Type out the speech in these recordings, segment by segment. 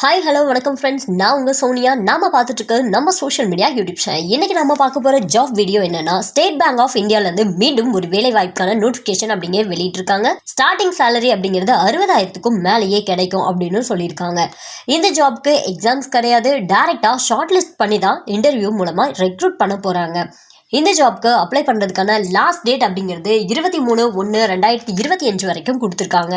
Hi hello வணக்கம் friends, நான் உங்கள் சோனியா. நாம பார்த்துட்டு இருக்க நம்ம சோஷியல் மீடியா யூடியூப் சேனல். இன்னைக்கு நம்ம பார்க்க போகிற ஜாப் வீடியோ என்னன்னா, ஸ்டேட் பேங்க் ஆஃப் இந்தியாவிலேருந்து மீண்டும் ஒரு வேலை வாய்ப்புக்கான நோட்டிஃபிகேஷன் அப்படிங்கிற வெளியிட்டிருக்காங்க. ஸ்டார்டிங் சேலரி அப்படிங்கிறது 60,000க்கும் மேலேயே கிடைக்கும் அப்படின்னு சொல்லியிருக்காங்க. இந்த ஜாப்க்கு எக்ஸாம்ஸ் கிடையாது, டைரெக்டாக ஷார்ட் லிஸ்ட் பண்ணி தான் இன்டர்வியூ மூலமாக ரெக்ரூட் பண்ண போகிறாங்க. இந்த ஜாப்க்கு அப்ளை பண்ணுறதுக்கான லாஸ்ட் டேட் அப்படிங்கிறது 23/1/2025 வரைக்கும் கொடுத்துருக்காங்க.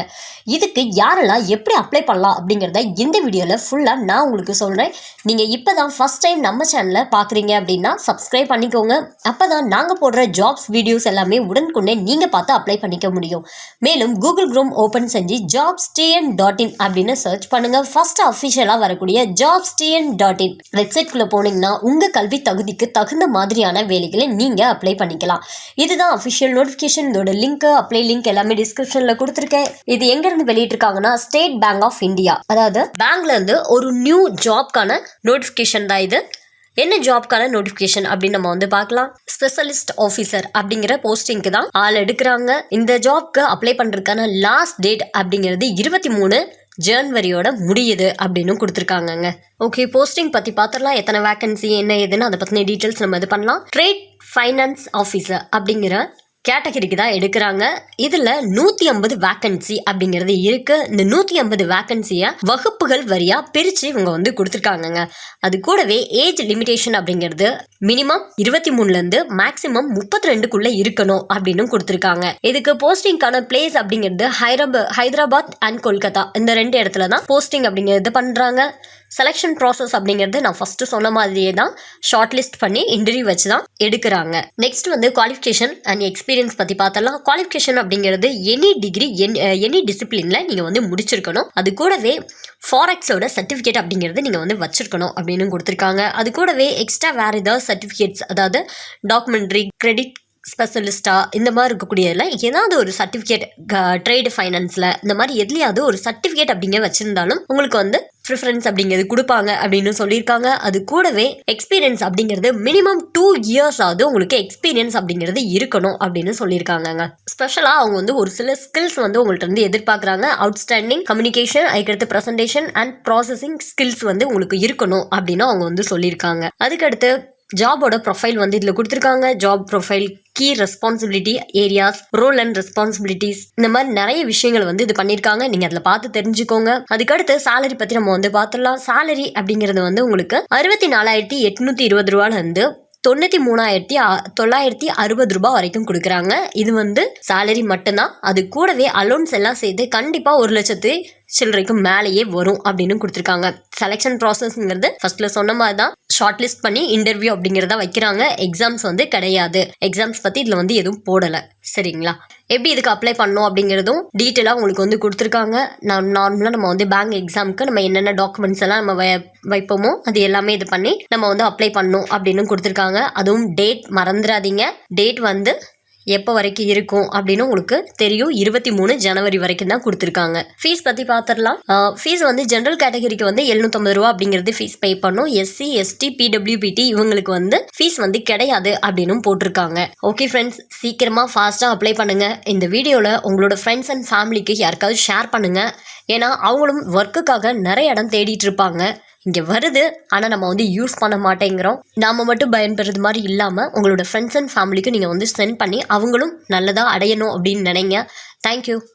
இதுக்கு யாரெல்லாம் எப்படி அப்ளை பண்ணலாம் அப்படிங்கிறத இந்த வீடியோவில் ஃபுல்லாக நான் உங்களுக்கு சொல்கிறேன். நீங்கள் இப்போ தான் ஃபஸ்ட் டைம் நம்ம சேனலில் பார்க்குறீங்க அப்படின்னா சப்ஸ்கிரைப் பண்ணிக்கோங்க. அப்போ தான் நாங்கள் போடுற ஜாப்ஸ் வீடியோஸ் எல்லாமே உடனுக்குடனே நீங்கள் பார்த்து அப்ளை பண்ணிக்க முடியும். மேலும் கூகுள் குரோம் ஓப்பன் செஞ்சு jobstn.in அப்படின்னு சர்ச் பண்ணுங்கள். ஃபஸ்ட்டு அஃபிஷியலாக வரக்கூடிய jobstn.in வெப்சைட்குள்ளே போனீங்கன்னா உங்கள் கல்வி தகுதிக்கு தகுந்த மாதிரியான வேலைகளை நீங்கள் அப்ளை பண்ணிக்கலாம். இதுதான் அஃபிஷியல் நோட்டிஃபிகேஷன். இதோட லிங்க், அப்ளை லிங்க் எல்லாமே டிஸ்கிரிப்ஷனில் கொடுத்துருக்கேன். இது எங்கேருந்து வெளியிட்டிருக்காங்கன்னா, ஸ்டேட் பேங்க் ஆஃப் இந்தியா, அதாவது பேங்க்லேருந்து ஒரு நியூ ஜாப்க்கான நோட்டிஃபிகேஷன் தான் இது. என்ன ஜாப்க்கான நோட்டிஃபிகேஷன் அப்படின்னு நம்ம பார்க்கலாம். ஸ்பெஷலிஸ்ட் ஆஃபீஸர் அப்படிங்கிற போஸ்டிங்க்கு தான் ஆள் எடுக்கிறாங்க. இந்த ஜாப்க்கு அப்ளை பண்ணுறதுக்கான லாஸ்ட் டேட் அப்படிங்கிறது 23 ஜனவரியோட முடியுது அப்படின்னு கொடுத்துருக்காங்கங்க. ஓகே, போஸ்டிங் பற்றி பார்த்துடலாம். எத்தனை வேக்கன்சி என்ன ஏதுன்னு அதை பற்றின டீட்டெயில்ஸ் நம்ம இது பண்ணலாம். ட்ரேட் ஃபைனான்ஸ் ஆஃபீஸர் அப்படிங்கிற கேட்டகரிக்கு தான் எடுக்கிறாங்க. இதில் 150 வேக்கன்சி அப்படிங்கிறது இருக்குது. இந்த 150 வேக்கன்சியை வகுப்புகள் வரியாக பிரித்து இவங்க கொடுத்துருக்காங்கங்க. அது கூடவே ஏஜ் லிமிடேஷன் அப்படிங்கிறது மினிமம் 23லேருந்து மேக்ஸிமம் 32க்குள்ளே இருக்கணும் அப்படின்னு கொடுத்துருக்காங்க. இதுக்கு போஸ்டிங்கான பிளேஸ் அப்படிங்கிறது ஹைதராபாத் அண்ட் கொல்கத்தா, இந்த 2 இடத்துல தான் போஸ்டிங் அப்படிங்கிறது பண்ணுறாங்க. செலெக்ஷன் ப்ராசஸ் அப்படிங்கிறது நான் ஃபஸ்ட்டு சொன்ன மாதிரியே தான் ஷார்ட் லிஸ்ட் பண்ணி இன்டர்வியூ வச்சு தான் எடுக்கிறாங்க. நெக்ஸ்ட் குவாலிஃபிகேஷன் அண்ட் எக்ஸ்பீரியன்ஸ் பற்றி பார்த்தலாம். குவாலிஃபிகேஷன் அப்படிங்கிறது எனி டிகிரி எனி டிசிப்ளினில் நீங்கள் முடிச்சிருக்கணும். அது கூடவே ஃபாரெக்ஸோட சர்டிஃபிகேட் அப்படிங்கிறது நீங்கள் வச்சிருக்கணும் அப்படின்னு கொடுத்துருக்காங்க. அது கூடவே எக்ஸ்ட்ரா வேறு ஏதாவது சர்டிஃபிகேட்ஸ், அதாவது டாக்குமெண்ட்ரி, கிரெடிட் ஸ்பெஷலிஸ்டா, இந்த மாதிரி இருக்கக்கூடியதில் ஏதாவது ஒரு சர்டிஃபிகேட், ட்ரேடு ஃபைனான்ஸில் இந்த மாதிரி எதுலையாவது ஒரு சர்டிஃபிகேட் அப்படிங்கிற வச்சுருந்தாலும் உங்களுக்கு ப்ரிஃபரன்ஸ் அப்படிங்கிறது கொடுப்பாங்க அப்படின்னு சொல்லியிருக்காங்க. அது கூடவே எக்ஸ்பீரியன்ஸ் அப்படிங்கிறது மினிமம் 2 இயர்ஸ் ஆகுது உங்களுக்கு எக்ஸ்பீரியன்ஸ் அப்படிங்கிறது இருக்கணும் அப்படின்னு சொல்லியிருக்காங்க. ஸ்பெஷலாக அவங்க ஒரு சில ஸ்கில்ஸ் உங்கள்கிட்ட எதிர்பார்க்குறாங்க. அவுட்ஸ்டாண்டிங் கம்யூனிகேஷன், அதுக்கடுத்து ப்ரெசன்டேஷன் அண்ட் ப்ராசஸிங் ஸ்கில்ஸ் உங்களுக்கு இருக்கணும் அப்படின்னு அவங்க சொல்லியிருக்காங்க. அதுக்கடுத்து ஜாபோட ப்ரொஃபைல் இதில் கொடுத்துருக்காங்க. Job profile, key responsibility areas, role and responsibilities, இந்த மாதிரி நிறைய விஷயங்கள் இது பண்ணியிருக்காங்க. நீங்கள் அதில் பார்த்து தெரிஞ்சுக்கோங்க. அதுக்கடுத்து சேலரி பற்றி நம்ம பார்த்துடலாம். சேலரி அப்படிங்கிறது உங்களுக்கு 64,820 ரூபாயிலிருந்து 93,960 ரூபாய் வரைக்கும் கொடுக்குறாங்க. இது சேலரி மட்டும்தான். அது கூடவே அலோன்ஸ் எல்லாம் சேர்த்து கண்டிப்பாக 1,00,000 சில்லறைக்கும் மேலேயே வரும் அப்படின்னு கொடுத்துருக்காங்க. செலெக்ஷன் ப்ராசஸ்ங்கிறது ஃபர்ஸ்ட்ல சொன்ன மாதிரி தான் ஷார்ட் லிஸ்ட் பண்ணி இன்டர்வியூ அப்படிங்கிறத வைக்கிறாங்க. எக்ஸாம்ஸ் கிடையாது. எக்ஸாம்ஸ் பற்றி இதில் எதுவும் போடலை. சரிங்களா? எப்படி இதுக்கு அப்ளை பண்ணோம் அப்படிங்கிறதும் டீட்டெயிலாக உங்களுக்கு கொடுத்துருக்காங்க. நார்மலாக நம்ம பேங்க் எக்ஸாமுக்கு நம்ம என்னென்ன டாக்குமெண்ட்ஸ் எல்லாம் நம்ம வைப்போமோ அது எல்லாமே இது பண்ணி நம்ம அப்ளை பண்ணோம் அப்படின்னு கொடுத்துருக்காங்க. அதுவும் டேட் மறந்துடாதீங்க. டேட் எப்போ வரைக்கும் இருக்கும் அப்படின்னு உங்களுக்கு தெரியும். 23 ஜனவரி வரைக்கும் தான் கொடுத்துருக்காங்க. ஃபீஸ் பற்றி பார்த்துடலாம். ஃபீஸ் ஜென்ரல் கேட்டகரிக்கு 750 ரூபா அப்படிங்கிறது ஃபீஸ் பே பண்ணும். எஸ்சி, எஸ்டி, பிடபிள்யூபிடி இவங்களுக்கு ஃபீஸ் கிடையாது அப்படின்னு போட்டிருக்காங்க. ஓகே ஃப்ரெண்ட்ஸ், சீக்கிரமாக ஃபாஸ்ட்டாக அப்ளை பண்ணுங்கள். இந்த வீடியோவில் உங்களோட ஃப்ரெண்ட்ஸ் அண்ட் ஃபேமிலிக்கு யாருக்காவது ஷேர் பண்ணுங்கள். ஏன்னா அவங்களும் ஒர்க்குக்காக நிறைய இடம் தேடிட்டு இருப்பாங்க. இங்கே வருது, ஆனால் நம்ம யூஸ் பண்ண மாட்டேங்கிறோம். நாம் மட்டும் பயன்பெறது மாதிரி இல்லாமல் உங்களோட ஃப்ரெண்ட்ஸ் அண்ட் ஃபேமிலிக்கும் நீங்கள் சென்ட் பண்ணி அவங்களும் நல்லதாக அடையணும் அப்படின்னு நினைங்க. தேங்க்யூ.